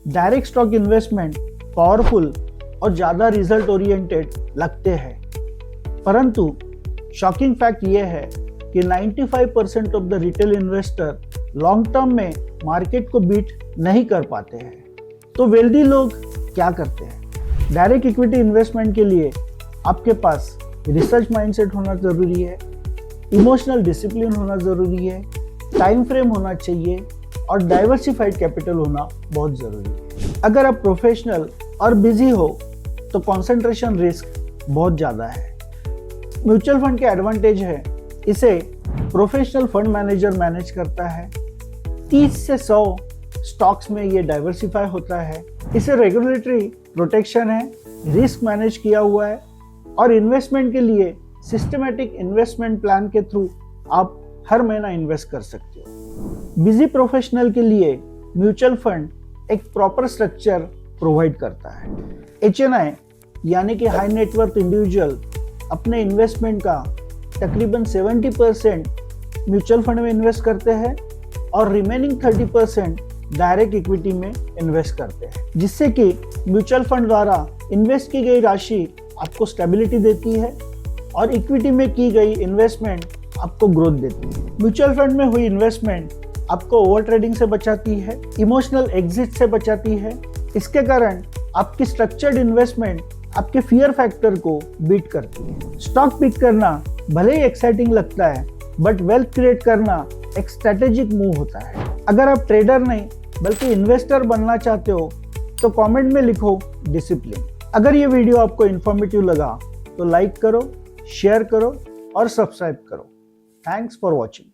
Direct stock investment powerful और ज़्यादा result oriented लगते हैं, परंतु शॉकिंग फैक्ट ये है कि 95% of the retail investor long term में मार्केट को बीट नहीं कर पाते हैं। तो वेल्दी लोग क्या करते हैं? डायरेक्ट इक्विटी इन्वेस्टमेंट के लिए आपके पास रिसर्च माइंडसेट होना ज़रूरी है, इमोशनल डिसिप्लिन होना ज़रूरी है, टाइम फ्रेम होना चाहिए और डाइवर्सिफाइड कैपिटल होना बहुत ज़रूरी है। अगर आप प्रोफेशनल और बिजी हो तो कंसंट्रेशन रिस्क बहुत ज़्यादा है। म्यूचुअल फंड के एडवांटेज है, इसे प्रोफेशनल फंड मैनेजर मैनेज करता है, 30 से 100 स्टॉक्स में ये डाइवर्सिफाई होता है, इसे रेगुलेटरी प्रोटेक्शन है, रिस्क मैनेज किया हुआ है और इन्वेस्टमेंट के लिए सिस्टमैटिक इन्वेस्टमेंट प्लान के थ्रू आप हर महीना इन्वेस्ट कर सकते हो। बिजी प्रोफेशनल के लिए म्यूचुअल फंड एक प्रॉपर स्ट्रक्चर प्रोवाइड करता है। HNI यानी कि हाई नेटवर्थ इंडिविजुअल अपने इन्वेस्टमेंट का तकरीबन 70% म्यूचुअल फंड में इन्वेस्ट करते हैं और रिमेनिंग 30% डायरेक्ट इक्विटी में इन्वेस्ट करते हैं, जिससे कि म्यूचुअल फंड द्वारा इन्वेस्ट की गई राशि आपको स्टेबिलिटी देती है और इक्विटी में की गई इन्वेस्टमेंट आपको ग्रोथ देती है। म्यूचुअल फंड में हुई इन्वेस्टमेंट आपको ओवर ट्रेडिंग से बचाती है, इमोशनल एग्जिट से बचाती है। इसके कारण आपकी स्ट्रक्चर्ड इन्वेस्टमेंट आपके फियर फैक्टर को बीट करती है। स्टॉक पिक करना भले ही एक्साइटिंग लगता है, बट वेल्थ क्रिएट करना एक स्ट्रेटेजिक मूव होता है। अगर आप ट्रेडर नहीं बल्कि इन्वेस्टर बनना चाहते हो तो कमेंट में लिखो डिसिप्लिन। अगर ये वीडियो आपको इन्फॉर्मेटिव लगा तो लाइक करो, शेयर करो और सब्सक्राइब करो। Thanks for watching.